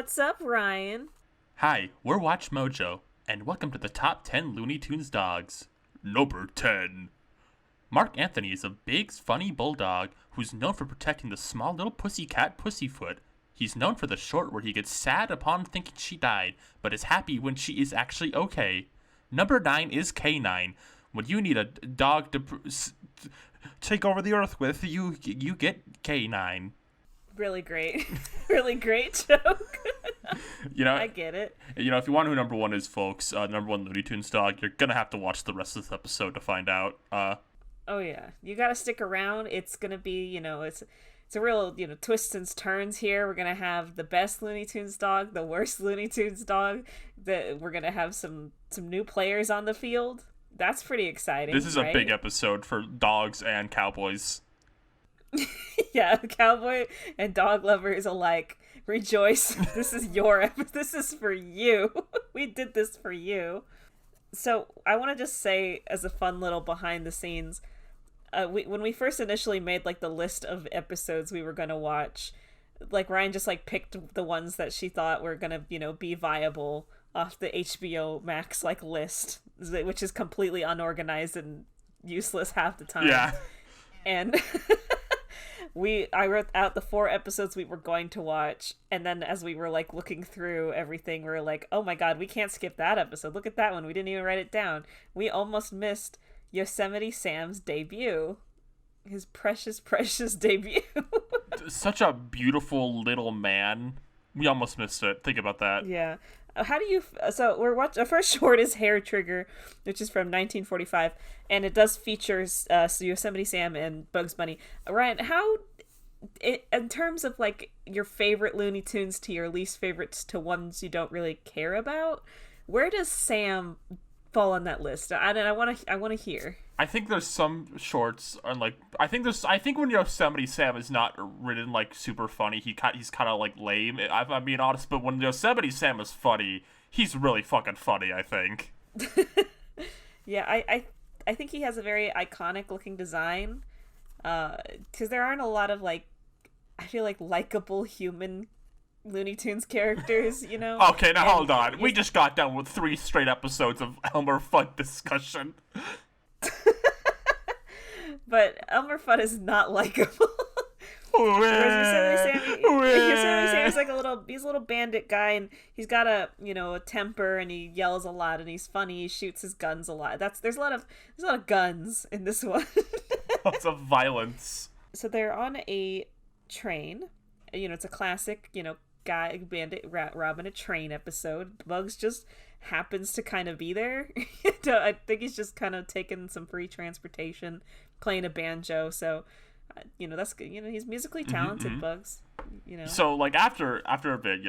What's up, Ryan? Hi, we're Watch Mojo, and welcome to the top 10 Looney Tunes dogs. Number 10. Mark Anthony is a big, funny bulldog who's known for protecting the small little pussycat Pussyfoot. He's known for the short where he gets sad upon thinking she died, but is happy when she is actually okay. Number 9 is K9. When you need a dog to take over the earth with, you get K9. Really great. Really great joke. I get it. If you want to know who number 1 is, folks, number 1 Looney Tunes dog, you're going to have to watch the rest of this episode to find out. Oh, yeah. You got to stick around. It's going to be, it's a real, twists and turns here. We're going to have the best Looney Tunes dog, the worst Looney Tunes dog. We're going to have some new players on the field. That's pretty exciting. This is a big episode for dogs and cowboys. Yeah, cowboy and dog lovers alike. Rejoice. This is your episode. This is for you. We did this for you. So I want to just say, as a fun little behind the scenes, when we first initially made the list of episodes we were going to watch, Ryan just picked the ones that she thought were going to, be viable off the HBO Max list, which is completely unorganized and useless half the time. Yeah. And I wrote out the 4 episodes we were going to watch, and then as we were looking through everything, we were like, oh my god, we can't skip that episode. Look at that one. We didn't even write it down. We almost missed Yosemite Sam's debut. His precious debut. Such a beautiful little man. We almost missed it. Think about that. Yeah. How do you... So we're watching... Our first short is Hare Trigger, which is from 1945, and it does feature Yosemite Sam and Bugs Bunny. Ryan, in terms of your favorite Looney Tunes to your least favorites to ones you don't really care about, where does Sam fall on that list? I want to hear. I think there's some shorts on I think when Yosemite Sam is not written super funny, he's kind of lame. I'm being honest, but when Yosemite Sam is funny, he's really fucking funny, I think. Yeah, I think he has a very iconic looking design. Because there aren't a lot of I feel likable human Looney Tunes characters, Okay, now hold on. We just got done with 3 straight episodes of Elmer Fudd discussion. But Elmer Fudd is not likable. Whereas Yosemite Sam is he's a little bandit guy, and he's got a temper, and he yells a lot, and he's funny. He shoots his guns a lot. There's a lot of guns in this one. Lots of violence. So they're on a train. It's a classic, guy bandit robbing a train episode. Bugs just happens to kind of be there. I think he's just kind of taking some free transportation, playing a banjo. So, that's good. He's musically talented, Bugs. So after a bit,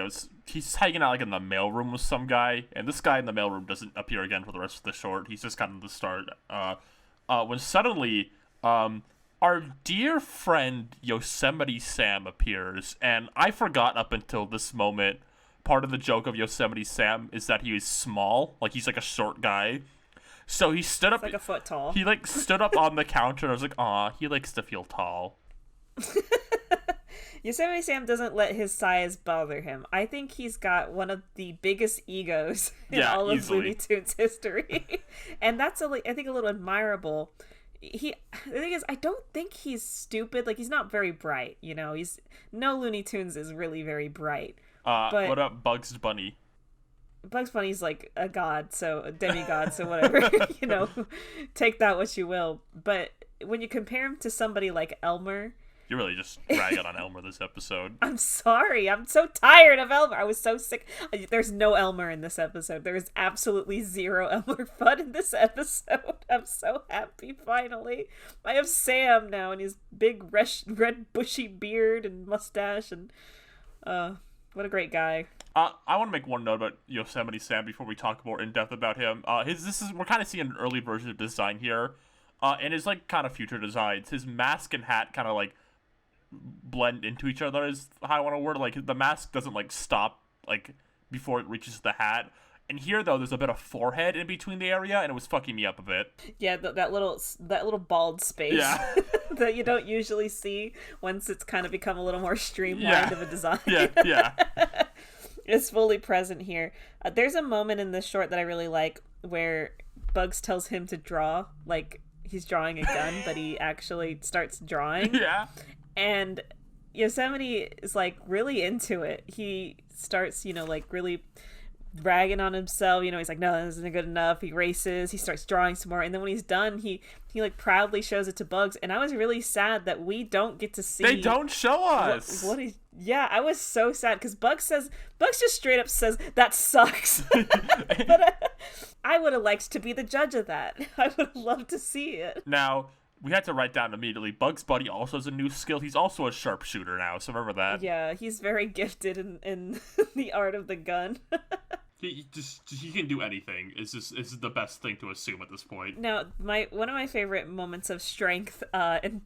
he's hanging out in the mailroom with some guy, and this guy in the mailroom doesn't appear again for the rest of the short. He's just kind of the start. When suddenly, our dear friend Yosemite Sam appears, and I forgot up until this moment, part of the joke of Yosemite Sam is that he is small, he's a short guy. So he stood up... a foot tall. He stood up on the counter, and I was like, aw, he likes to feel tall. Yosemite Sam doesn't let his size bother him. I think he's got one of the biggest egos in all of Looney Tunes history. And that's, I think, a little admirable. The thing is, I don't think he's stupid. He's not very bright, no Looney Tunes is really very bright. But what up, Bugs Bunny? Bugs Bunny's a god, so a demigod, so whatever, take that what you will. But when you compare him to somebody like Elmer... You're really just ragging on Elmer this episode. I'm sorry. I'm so tired of Elmer. I was so sick. There's no Elmer in this episode. There is absolutely zero Elmer Fudd in this episode. I'm so happy, finally. I have Sam now, and his big red bushy beard and mustache, and what a great guy. I want to make one note about Yosemite Sam before we talk more in depth about him. We're kind of seeing an early version of design here, and his kind of future designs. His mask and hat kind of blend into each other is how I want to word it. The mask doesn't stop before it reaches the hat. And here though, there's a bit of forehead in between the area, and it was fucking me up a bit. Yeah, that little bald space. Yeah. That you don't usually see once it's kind of become a little more streamlined of a design. Yeah. It's fully present here. There's a moment in this short that I really like where Bugs tells him to draw, like he's drawing a gun, but he actually starts drawing. Yeah. And Yosemite is like really into it. He starts, like really bragging on himself. He's like, no, this isn't good enough. He races. He starts drawing some more, and then when he's done, he like proudly shows it to Bugs. And I was really sad that we don't get to see. They don't show us. What he? Yeah, I was so sad because Bugs just straight up says that sucks. But I would have liked to be the judge of that. I would have loved to see it. Now, we had to write down immediately, Bugs Bunny also has a new skill. He's also a sharpshooter now, so remember that. Yeah, he's very gifted in the art of the gun. He can do anything. It's the best thing to assume at this point. Now, one of my favorite moments of strength and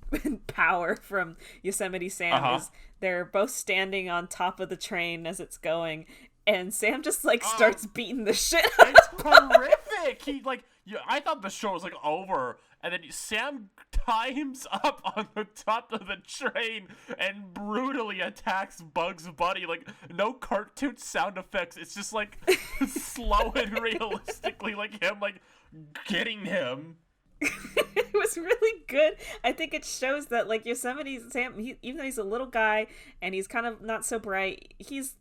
power from Yosemite Sam is they're both standing on top of the train as it's going, and Sam just starts beating the shit out It's of horrific. He I thought the show was over, and then Sam climbs up on the top of the train and brutally attacks Bugs Bunny. No cartoon sound effects. It's just slow and realistically him getting him. It was really good. I think it shows that Yosemite Sam, even though he's a little guy and he's kind of not so bright, he's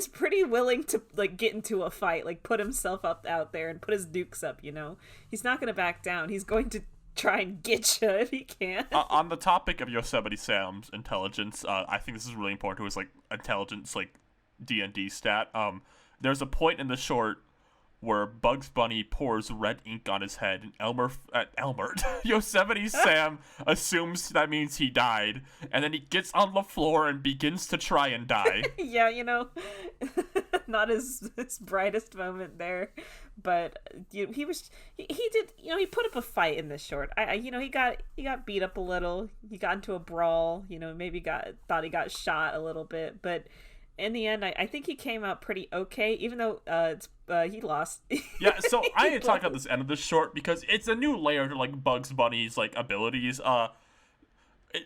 pretty willing to get into a fight, put himself out there and put his dukes up. He's not going to back down. He's going to try and get you if he can. On the topic of Yosemite Sam's intelligence, I think this is really important to his intelligence D&D stat. There's a point in the short where Bugs Bunny pours red ink on his head, and Yosemite Sam assumes that means he died, and then he gets on the floor and begins to try and die. Yeah, not his brightest moment there, but he did, he put up a fight in this short. He got beat up a little. He got into a brawl. Maybe thought he got shot a little bit, but in the end, I think he came out pretty okay, even though he lost. Yeah, so I need to talk about this end of this short because it's a new layer to Bugs Bunny's abilities.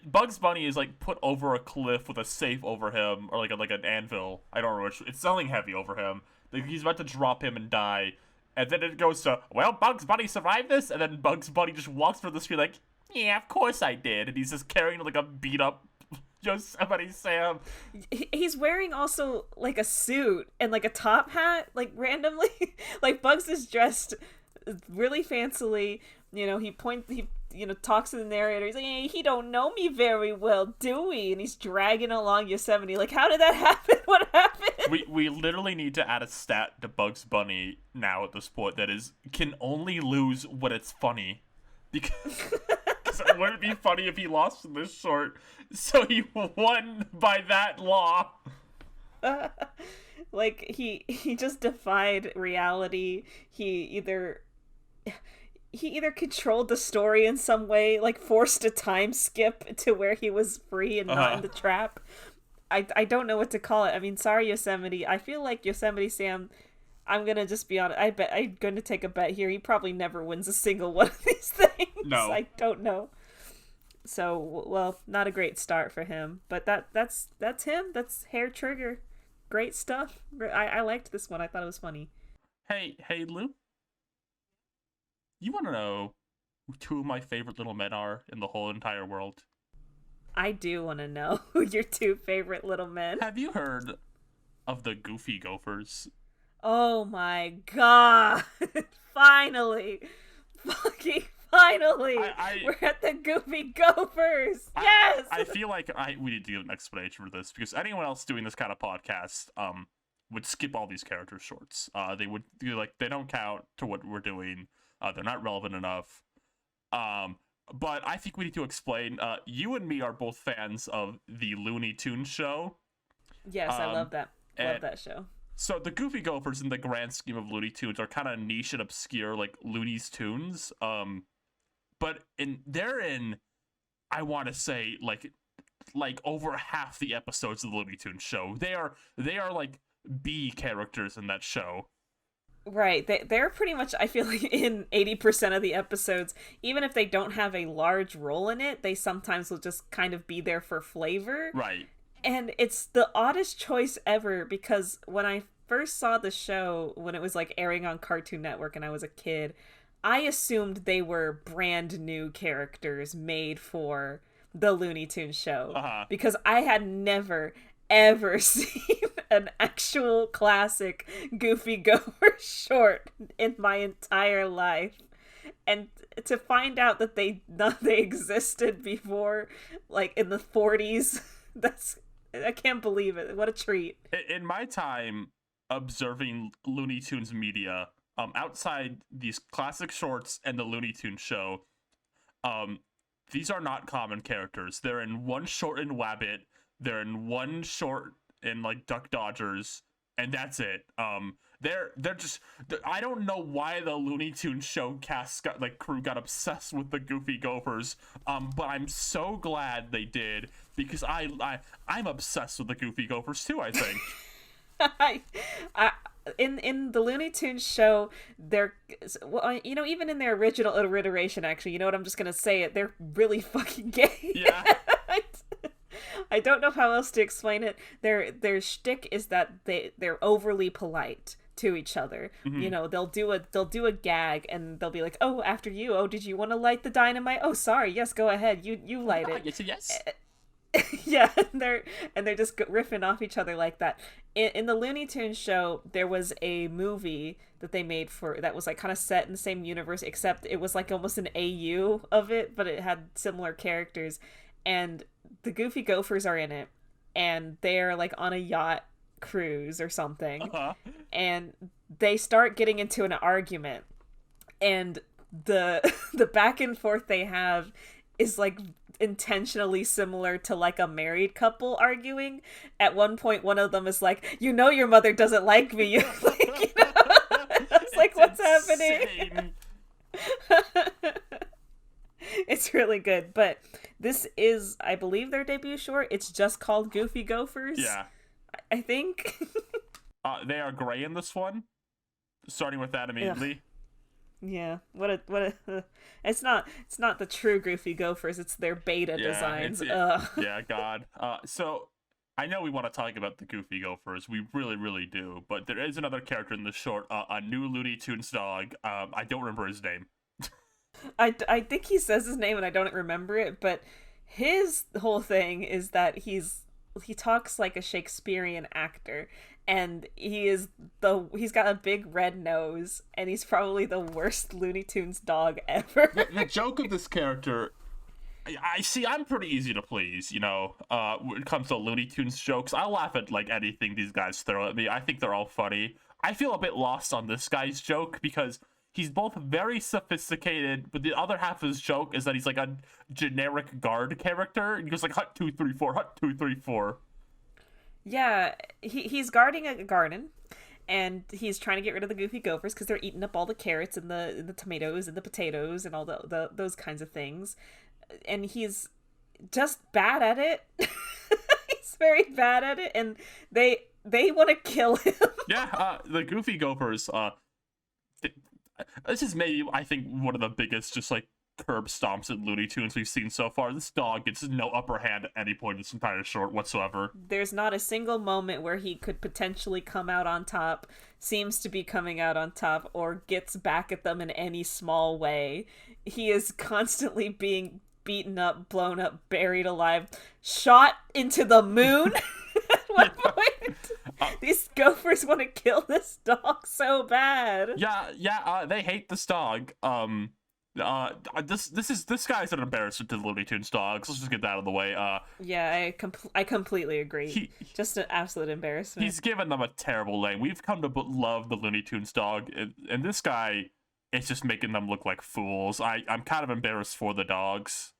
Bugs Bunny is put over a cliff with a safe over him, or an anvil. I don't know which. It's something heavy over him. He's about to drop him and die, and then it goes to, well, Bugs Bunny survived this, and then Bugs Bunny just walks through the screen yeah, of course I did, and he's just carrying a beat up Yosemite Sam. He's wearing also a suit and a top hat randomly. Bugs is dressed really fancily. He talks to the narrator. He's hey, he don't know me very well, do we? And he's dragging along Yosemite. How did that happen? What happened? We literally need to add a stat to Bugs Bunny now at this point that can only lose when it's funny. Because it wouldn't be funny if he lost in this short, so he won by that law. He just defied reality. He either controlled the story in some way, forced a time skip to where he was free and not in the trap. I don't know what to call it. I mean, sorry, Yosemite. I feel like Yosemite Sam, I'm gonna just be honest. I'm going to take a bet here. He probably never wins a single one of these things. No, I don't know. So, well, not a great start for him. But that's him. That's Hare Trigger. Great stuff. I liked this one. I thought it was funny. Hey, Lou. You want to know who two of my favorite little men are in the whole entire world? I do want to know who your two favorite little men. Have you heard of the Goofy Gophers? Oh my god. Finally. Fucking finally. We're at the Goofy Gophers. Yes. I feel like we need to give an explanation for this because anyone else doing this kind of podcast would skip all these character shorts. They would they don't count to what we're doing. They're not relevant enough. But I think we need to explain. You and me are both fans of the Looney Tunes show. Yes, I love that. Love that show. So the Goofy Gophers, in the grand scheme of Looney Tunes, are kind of niche and obscure, Looney's Tunes. But they're in, I want to say, over half the episodes of the Looney Tunes show. They are B characters in that show. Right. They're pretty much, I feel like, in 80% of the episodes. Even if they don't have a large role in it, they sometimes will just kind of be there for flavor. Right. And it's the oddest choice ever because when I first saw the show when it was like airing on Cartoon Network and I was a kid, I assumed they were brand new characters made for the Looney Tunes show Uh-huh. because I had never ever seen an actual classic Goofy Gopher short in my entire life. And to find out that they existed before, like in the 40s, I can't believe it. What a treat. In my time observing Looney Tunes media, outside these classic shorts and the Looney Tunes show, these are not common characters. They're in one short in Wabbit, they're in one short in like Duck Dodgers, and that's it. They're just, I don't know why the Looney Tunes show crew got obsessed with the Goofy Gophers, but I'm so glad they did, because I'm obsessed with the Goofy Gophers too, I think. In the Looney Tunes show, they're, well, even in their original iteration, actually, I'm just gonna say it, they're really fucking gay. Yeah. I don't know how else to explain it. Their shtick is that they're overly polite to each other. Mm-hmm. They'll do a gag and they'll be like, "Oh, after you. Oh, did you want to light the dynamite? Oh, sorry. Yes, go ahead. You light it." Yes. Yeah, and they're just riffing off each other like that. In the Looney Tunes show, there was a movie that they made that was like kind of set in the same universe, except it was like almost an AU of it, but it had similar characters. And the Goofy Gophers are in it, and they're like on a yacht cruise or something, and they start getting into an argument, and the back and forth they have is like intentionally similar to like a married couple arguing. At one point, one of them is like, your mother doesn't like me. It's like, what's happening? It's really good, but this is, I believe, their debut short. It's just called Goofy Gophers. Yeah, I think. they are gray in this one. Starting with that immediately. Ugh. Yeah, what a it's not the true Goofy Gophers. It's their beta designs. Yeah, God. So I know we want to talk about the Goofy Gophers. We really, really do. But there is another character in the short, a new Looney Tunes dog. I don't remember his name. I think he says his name and I don't remember it, but his whole thing is that he talks like a Shakespearean actor, and he's got a big red nose, and he's probably the worst Looney Tunes dog ever. The joke of this character, I'm pretty easy to please, when it comes to Looney Tunes jokes. I laugh at like anything these guys throw at me. I think they're all funny. I feel a bit lost on this guy's joke because he's both very sophisticated, but the other half of his joke is that he's like a generic guard character. He goes like, hut 234, hut 234. Yeah, he's guarding a garden, and he's trying to get rid of the Goofy Gophers because they're eating up all the carrots and the tomatoes and the potatoes and all those kinds of things. And he's just bad at it. He's very bad at it, and they want to kill him. Yeah, the Goofy Gophers, this is maybe, I think, one of the biggest just like curb stomps in Looney Tunes we've seen so far. This dog gets no upper hand at any point in this entire short whatsoever. There's not a single moment where he could potentially come out on top, seems to be coming out on top, or gets back at them in any small way. He is constantly being beaten up, blown up, buried alive, shot into the moon. At one point, these Gophers want to kill this dog so bad. Yeah, they hate this dog. This guy's an embarrassment to the Looney Tunes dogs. Let's just get that out of the way. Yeah, I completely agree. Just an absolute embarrassment. He's given them a terrible name. We've come to love the Looney Tunes dog, and this guy is just making them look like fools. I'm kind of embarrassed for the dogs.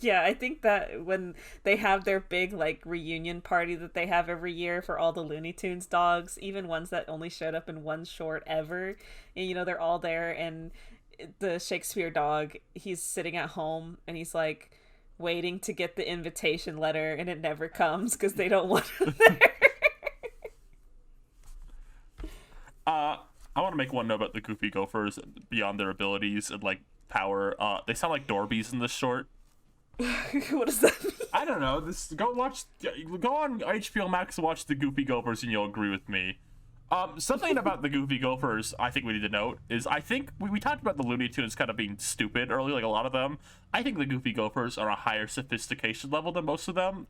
Yeah, I think that when they have their big like reunion party that they have every year for all the Looney Tunes dogs, even ones that only showed up in one short ever, and they're all there, and the Shakespeare dog, he's sitting at home and he's like waiting to get the invitation letter, and it never comes because they don't want him there. I want to make one note about the Goofy Gophers beyond their abilities and like power. They sound like Dorbies in this short. What does that mean? I don't know. Go on HBO Max and watch the Goofy Gophers, and you'll agree with me. Something about the Goofy Gophers I think we need to note is I think we talked about the Looney Tunes kind of being stupid early, like a lot of them. I think the Goofy Gophers are a higher sophistication level than most of them.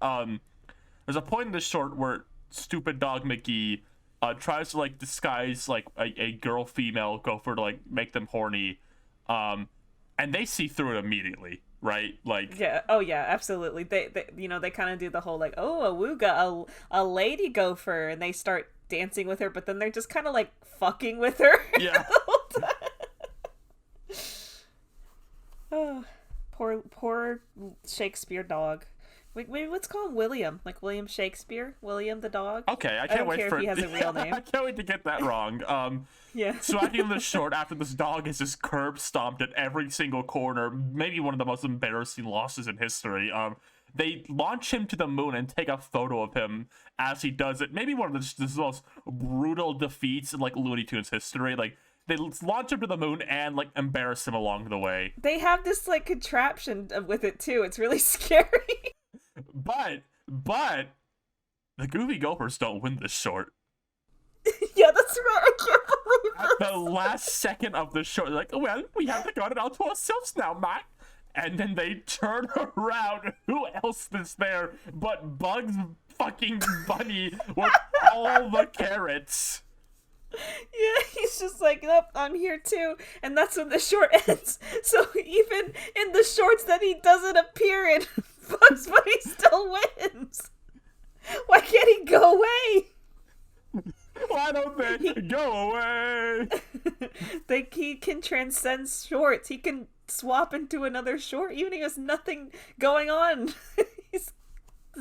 There's a point in this short where stupid dog McGee tries to like disguise like a girl female gopher to like make them horny, and they see through it immediately, right? Like Yeah. Oh yeah, absolutely. They they kind of do the whole like, oh, a wooga, a lady gopher, and they start dancing with her, but then they're just kind of like fucking with her. Yeah. The whole time. Oh, poor Shakespeare dog. Wait, let's call him William, like William Shakespeare, William the dog. Okay, I I can't don't wait care for if he has a real name. I can't wait to get that wrong. Yeah. So I think the short after this dog is just curb stomped at every single corner, maybe one of the most embarrassing losses in history. They launch him to the moon and take a photo of him as he does it. Maybe one of the most brutal defeats in like Looney Tunes history. Like they launch him to the moon and like embarrass him along the way. They have this like contraption with it too. It's really scary. But the Goofy Gophers don't win this short. Yeah, that's right. I can't believe At this. the last second of the short, they're like, well, we haven't got it all to ourselves now, Mac. And then they turn around. Who else is there but Bugs fucking Bunny with all the carrots? Yeah, he's just like, nope, I'm here too. And that's when the short ends. So even in the shorts that he doesn't appear in, Bugs Bunny still wins. Why can't he go away? Why don't they go away? He can transcend shorts. He can swap into another short, even if he has nothing going on. He's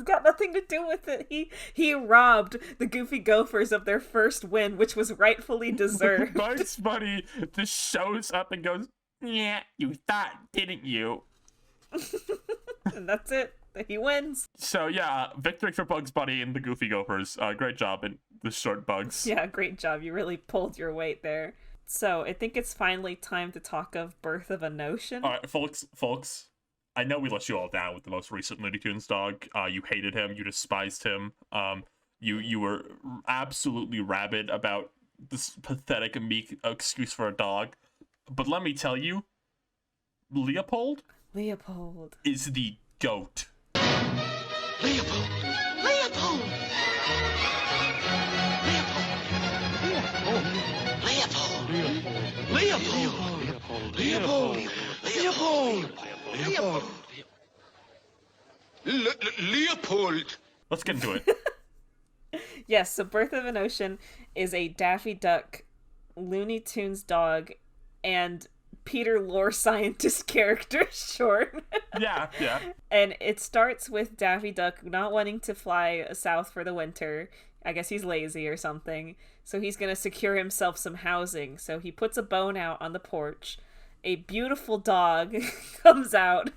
got nothing to do with it. He robbed the Goofy Gophers of their first win, which was rightfully deserved. Bugs Bunny just shows up and goes, yeah, you thought, didn't you? And that's it. He wins. So yeah, victory for Bugs Bunny and the Goofy Gophers. Great job in the short, Bugs. Yeah, great job. You really pulled your weight there. So I think it's finally time to talk of Birth of a Notion. All right, folks. I know we let you all down with the most recent Looney Tunes dog. You hated him. You despised him. You were absolutely rabid about this pathetic and meek excuse for a dog. But let me tell you, Leopold is the GOAT. Leopold! Leopold! Leopold! Leopold! Leopold! Leopold! Leopold! Let's get into it. Yes, so Birth of an Ocean is a Daffy Duck, Looney Tunes dog, and Peter Lore Scientist character short. Yeah. And it starts with Daffy Duck not wanting to fly south for the winter. I guess he's lazy or something. So he's going to secure himself some housing. So he puts a bone out on the porch. A beautiful dog comes out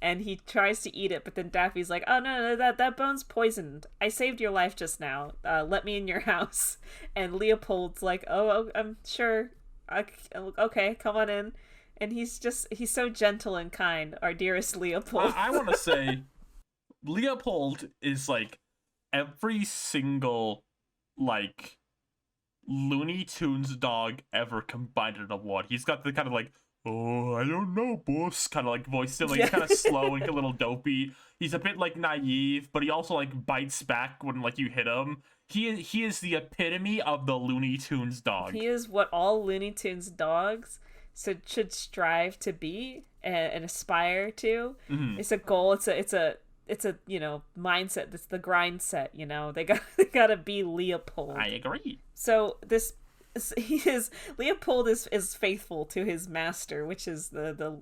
and he tries to eat it. But then Daffy's like, oh, no, that bone's poisoned. I saved your life just now. Let me in your house. And Leopold's like, oh, I'm sure. Okay, come on in. And he's so gentle and kind, our dearest Leopold. I want to say Leopold is like every single like Looney Tunes dog ever combined into one. He's got the kind of like, oh, I don't know, boss, kind of like voice still, like he's kind of slow and a little dopey. He's a bit like naive, but he also like bites back when like you hit him. He is the epitome of the Looney Tunes dog. He is what all Looney Tunes dogs should strive to be and aspire to. Mm-hmm. It's a goal. It's a mindset. It's the grind set. They gotta be Leopold. I agree. So Leopold is faithful to his master, which is the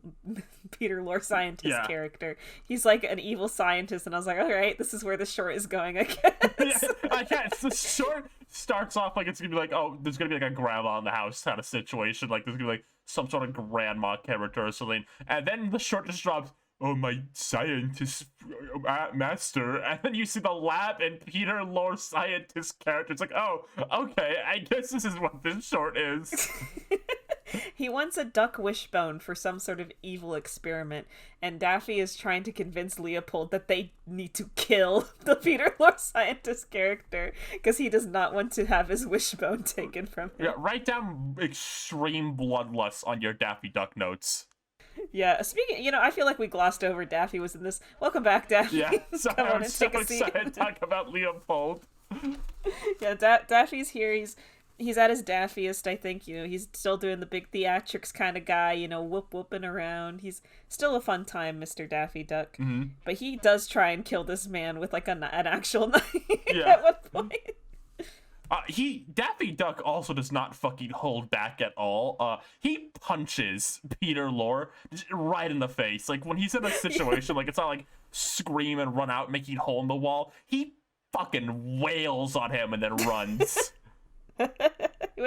Peter Lore Scientist character. He's like an evil scientist, and I was like, all right, this is where the short is going, I guess. I guess the short starts off like it's gonna be like, oh, there's gonna be like a grandma in the house kind of situation, like there's gonna be like some sort of grandma character or something, and then the short just drops, oh, my scientist master, and then you see the lab and Peter Lore Scientist character. It's like, oh, okay, I guess this is what this short is. He wants a duck wishbone for some sort of evil experiment, and Daffy is trying to convince Leopold that they need to kill the Peter Lorre scientist character because he does not want to have his wishbone taken from him. Yeah, write down extreme bloodlust on your Daffy Duck notes. Yeah, speaking, I feel like we glossed over Daffy was in this. Welcome back, Daffy. Yeah, sorry, Come on I'm and so take a seat. excited to talk about Leopold. Yeah, Daffy's here. He's at his Daffiest, I think. He's still doing the big theatrics kind of guy, whooping around. He's still a fun time, Mr. Daffy Duck. Mm-hmm. But he does try and kill this man with, like, an actual knife Yeah. at one point. Daffy Duck also does not fucking hold back at all. He punches Peter Lorre just right in the face. Like, when he's in a situation, like, it's not like scream and run out, making a hole in the wall. He fucking wails on him and then runs. It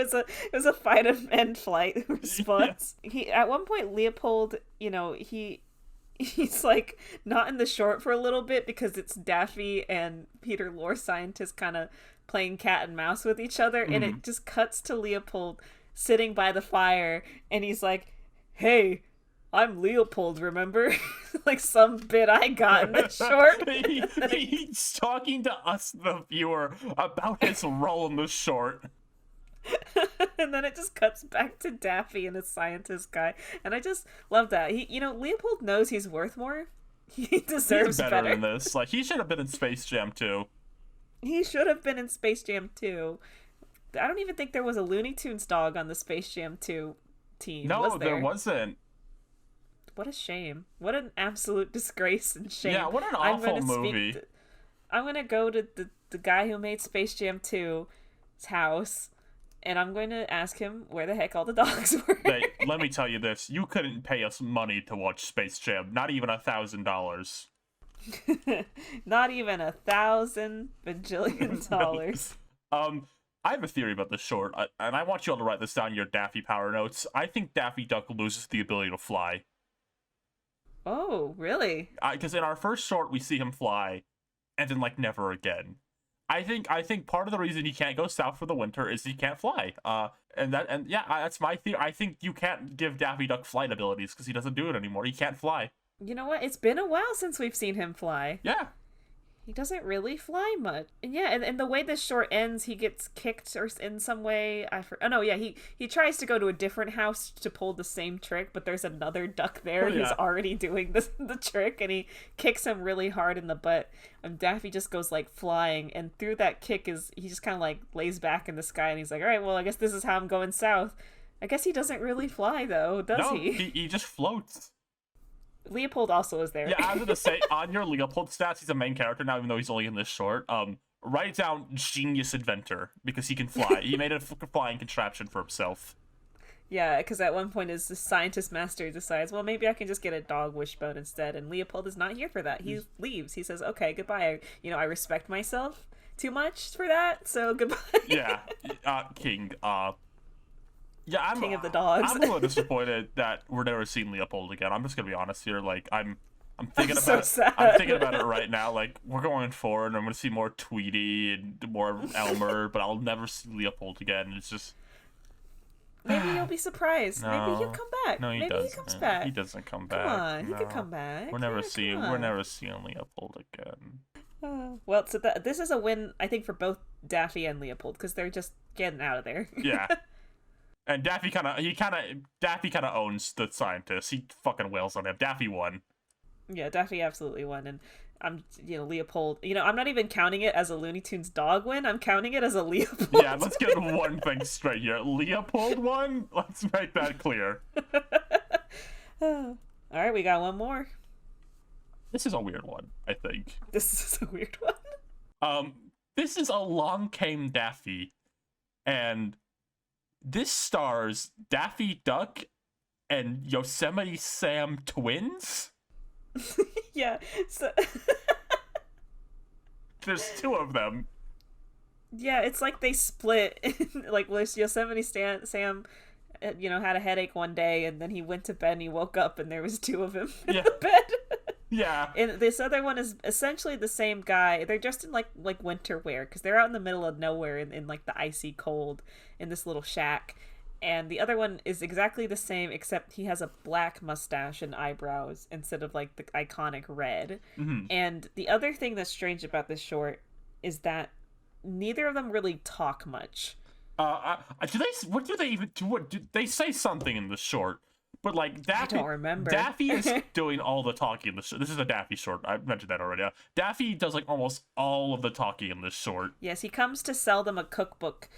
was a fight of and flight response. Yeah. He at one point Leopold, he's like not in the short for a little bit because it's Daffy and Peter Lorre scientist kind of playing cat and mouse with each other, and it just cuts to Leopold sitting by the fire, and he's like, "Hey, I'm Leopold, remember?" Like some bit I got in the short. He's talking to us, the viewer, about his role in the short. And then it just cuts back to Daffy and his scientist guy, and I just love that. Leopold knows he's worth more. He deserves he's better than this. Like, he should have been in Space Jam 2. He should have been in Space Jam 2. I don't even think there was a Looney Tunes dog on the Space Jam 2 team. No, there wasn't. What a shame. What an absolute disgrace and shame. Yeah, what an awful movie. I'm going to go to the guy who made Space Jam 2's house, and I'm going to ask him where the heck all the dogs were. Hey, let me tell you this. You couldn't pay us money to watch Space Jam. Not even $1,000. Not even $1,000 bajillion dollars. I have a theory about this short, and I want you all to write this down in your Daffy Power notes. I think Daffy Duck loses the ability to fly. Oh, really? Because in our first short, we see him fly, and then, like, never again. I think part of the reason he can't go south for the winter is he can't fly. That's my theory. I think you can't give Daffy Duck flight abilities because he doesn't do it anymore. He can't fly. You know what? It's been a while since we've seen him fly. Yeah. He doesn't really fly much. And yeah, and the way this short ends, he gets kicked or in some way. He tries to go to a different house to pull the same trick, but there's another duck there who's already doing the trick, and he kicks him really hard in the butt. And Daffy just goes like flying, and through that kick he just kind of like lays back in the sky, and he's like, all right, well, I guess this is how I'm going south. I guess he doesn't really fly though, does he? He just floats. Leopold also is there. Yeah, I was gonna say, on your Leopold stats, he's a main character now, even though he's only in this short. Write down genius inventor, because he can fly. He made a flying contraption for himself. Yeah, because at one point his scientist master decides, well, maybe I can just get a dog wishbone instead, and Leopold is not here for that. He leaves. He says, okay, goodbye. I respect myself too much for that, so goodbye. Yeah, King, yeah, I'm King of the dogs. I'm a little disappointed that we're never seeing Leopold again. I'm just gonna be honest here. Like, I'm thinking about it. Sad. I'm thinking about it right now. Like, we're going forward, and I'm gonna see more Tweety and more Elmer, but I'll never see Leopold again. It's just maybe you'll be surprised. No. Maybe he'll come back. No, he maybe doesn't. he comes back. He doesn't come back. Come on, no. he could come back. We're never Yeah, seeing Leopold again. Well, so this is a win, I think, for both Daffy and Leopold because they're just getting out of there. Yeah. And Daffy kind of owns the scientist. He fucking wails on him. Daffy won. Yeah, Daffy absolutely won, and Leopold. I'm not even counting it as a Looney Tunes dog win. I'm counting it as a Leopold. Yeah, let's get one thing straight here. Leopold won. Let's make that clear. All right, we got one more. This is a weird one, I think. This is a weird one. This is Along Came Daffy, and this stars Daffy Duck and Yosemite Sam twins. Yeah, so there's two of them. Yeah, it's like they split. Like Yosemite Sam, had a headache one day, and then he went to bed and he woke up and there was two of him in the bed. Yeah. And this other one is essentially the same guy. They're just in like winter wear because they're out in the middle of nowhere in like the icy cold in this little shack. and the other one is exactly the same, except he has a black mustache and eyebrows instead of like the iconic red. Mm-hmm. And the other thing that's strange about this short is that neither of them really talk much. Do they? What do they even? What do they say? Something in the short, but like Daffy. I don't remember. Daffy is doing all the talking in the short. This is a Daffy short. I mentioned that already. Daffy does like almost all of the talking in this short. Yes, he comes to sell them a cookbook.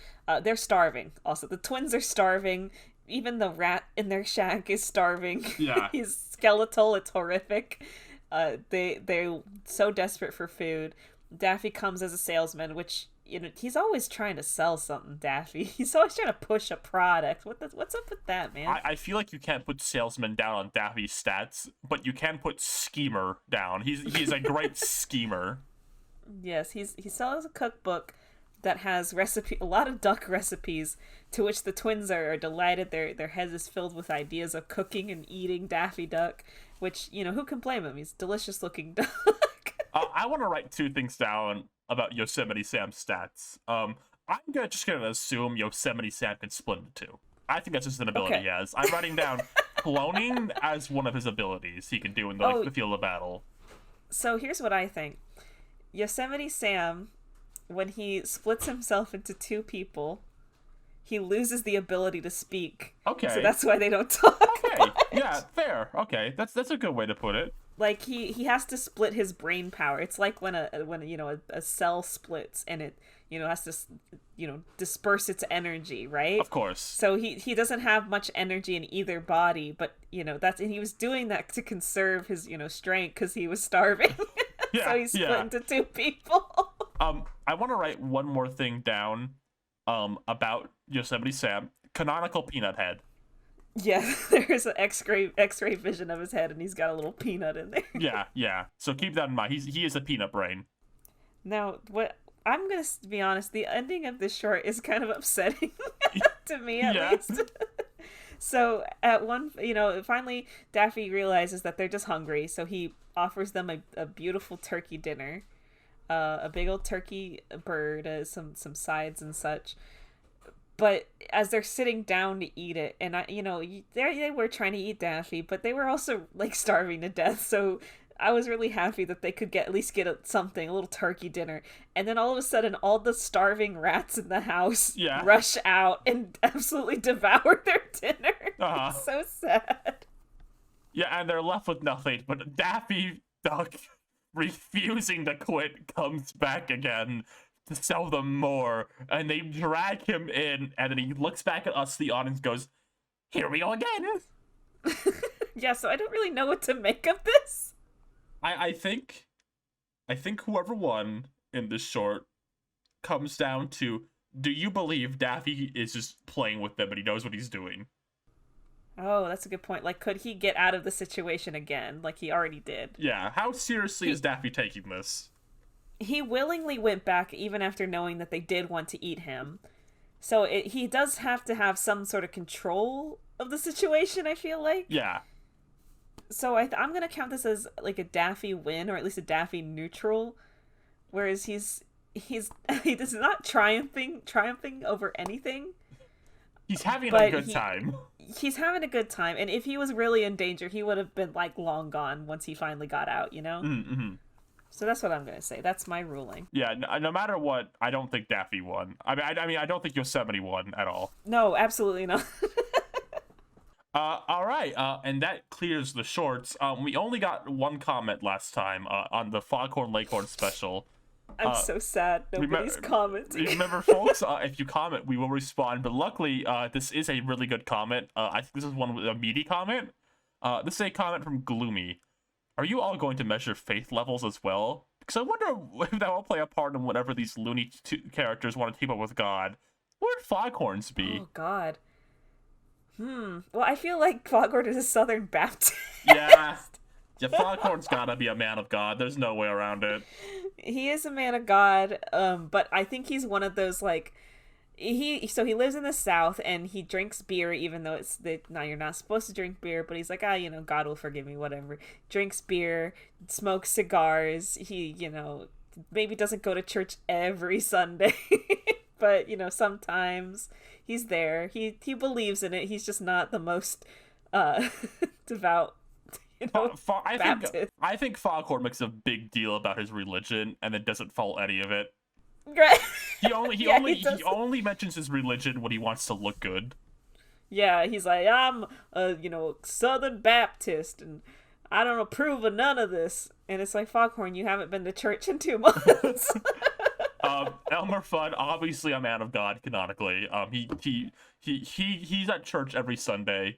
They're starving. Also, the twins are starving. Even the rat in their shack is starving. Yeah. He's skeletal. It's horrific. They're so desperate for food. Daffy comes as a salesman, which, you know, he's always trying to sell something, Daffy. He's always trying to push a product. What's up with that, man? I feel like you can't put salesman down on Daffy's stats, but you can put schemer down. He's a great schemer. Yes, he sells a cookbook that has a lot of duck recipes, to which the twins are delighted. Their heads is filled with ideas of cooking and eating Daffy Duck, which, you know, who can blame him? He's a delicious looking duck. I want to write 2 things down about Yosemite Sam's stats. I'm just gonna assume Yosemite Sam can split into 2. I think that's just an ability he has. I'm writing down cloning as one of his abilities he can do in the field of battle. So here's what I think. Yosemite Sam, when he splits himself into 2 people, he loses the ability to speak. Okay. So that's why they don't talk. Okay. Much. Yeah, fair. Okay. That's a good way to put it. Like he has to split his brain power. It's like when a cell splits and it, you know, has to, you know, disperse its energy, right? Of course. So he doesn't have much energy in either body, but, you know, and he was doing that to conserve his, you know, strength because he was starving. Yeah, so he split into 2 people. I want to write one more thing down about Yosemite Sam. Canonical peanut head. Yeah, there's an X-ray vision of his head, and he's got a little peanut in there. Yeah. So keep that in mind. He is a peanut brain. Now, what I'm gonna be honest, the ending of this short is kind of upsetting to me, at least. So at one, you know, finally Daffy realizes that they're just hungry, so he offers them a beautiful turkey dinner, a big old turkey bird, some sides and such. But as they're sitting down to eat it, and they were trying to eat Daffy, but they were also like starving to death. So I was really happy that they could at least get a little turkey dinner. And then all of a sudden, all the starving rats in the house rush out and absolutely devour their dinner. It's so sad. Yeah, and they're left with nothing. But Daffy Duck, refusing to quit, comes back again to sell them more, and they drag him in, and then he looks back at us, the audience, goes, "Here we go again." Yeah, so I don't really know what to make of this. I think whoever won in this short comes down to, do you believe Daffy is just playing with them and he knows what he's doing? Oh, that's a good point. Like, could he get out of the situation again, like he already did? Yeah, how seriously is Daffy taking this? He willingly went back even after knowing that they did want to eat him. So he does have to have some sort of control of the situation, I feel like. Yeah. So I'm going to count this as like a Daffy win, or at least a Daffy neutral. Whereas he's not triumphing over anything. He's having a good time. He's having a good time. And if he was really in danger, he would have been like long gone once he finally got out, you know? Mm-hmm. So that's what I'm going to say. That's my ruling. Yeah, no matter what, I don't think Daffy won. I mean, I don't think Yosemite won at all. No, absolutely not. All right, and that clears the shorts. We only got 1 comment last time on the Foghorn Leghorn special. I'm so sad nobody's commenting. Remember, folks, if you comment, we will respond. But luckily, this is a really good comment. I think this is one with a meaty comment. This is a comment from Gloomy. Are you all going to measure faith levels as well? Because I wonder if that will play a part in whatever these Looney characters want to team up with God. Where would Foghorns be? Oh, God. Well, I feel like Foghorn is a Southern Baptist. Yeah, Foghorn's gotta be a man of God. There's no way around it. He is a man of God, but I think he's one of those, like, he lives in the South, and he drinks beer, even though you're not supposed to drink beer, but he's like, God will forgive me, whatever. Drinks beer, smokes cigars, he, maybe doesn't go to church every Sunday, but, sometimes he's there. He believes in it. He's just not the most devout, Baptist. I think Foghorn makes a big deal about his religion and then doesn't follow any of it. Right. He only mentions his religion when he wants to look good. Yeah, he's like, I'm a Southern Baptist, and I don't approve of none of this. And it's like, Foghorn, you haven't been to church in 2 months. Elmer Fudd, obviously a man of God canonically. He's at church every Sunday.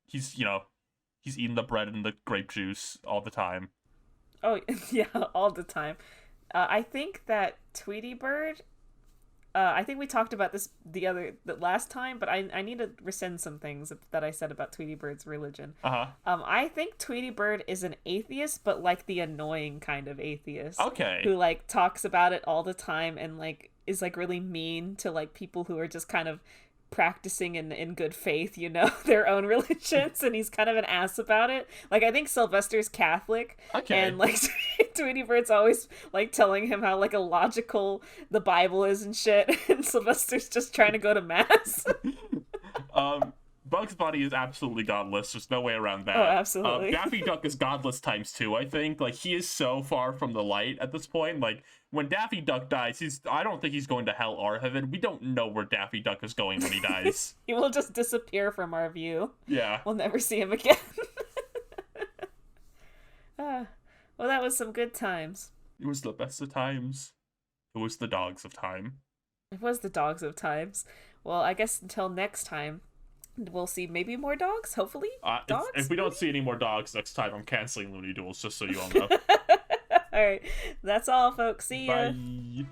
He's eating the bread and the grape juice all the time. Oh yeah, all the time. I think that Tweety Bird. I think we talked about this the last time, but I need to rescind some things that I said about Tweety Bird's religion. I think Tweety Bird is an atheist, but like the annoying kind of atheist. Okay. Who like talks about it all the time and like is like really mean to like people who are just kind of practicing in good faith, their own religions, and he's kind of an ass about it. Like, I think Sylvester's Catholic, and like Tweety Bird's always like telling him how like illogical the Bible is and shit, and Sylvester's just trying to go to mass. Bugs Bunny is absolutely godless. There's no way around that. Oh, absolutely. Daffy Duck is godless ×2, I think. Like, he is so far from the light at this point. Like, when Daffy Duck dies, I don't think he's going to hell or heaven. We don't know where Daffy Duck is going when he dies. He will just disappear from our view. Yeah. We'll never see him again. Well, that was some good times. It was the best of times. It was the dogs of time. It was the dogs of times. Well, I guess until next time, we'll see maybe more dogs, hopefully. Dogs? If we don't see any more dogs next time, I'm canceling Looney Duels, just so you all know. All right. That's all, folks. See ya. Bye.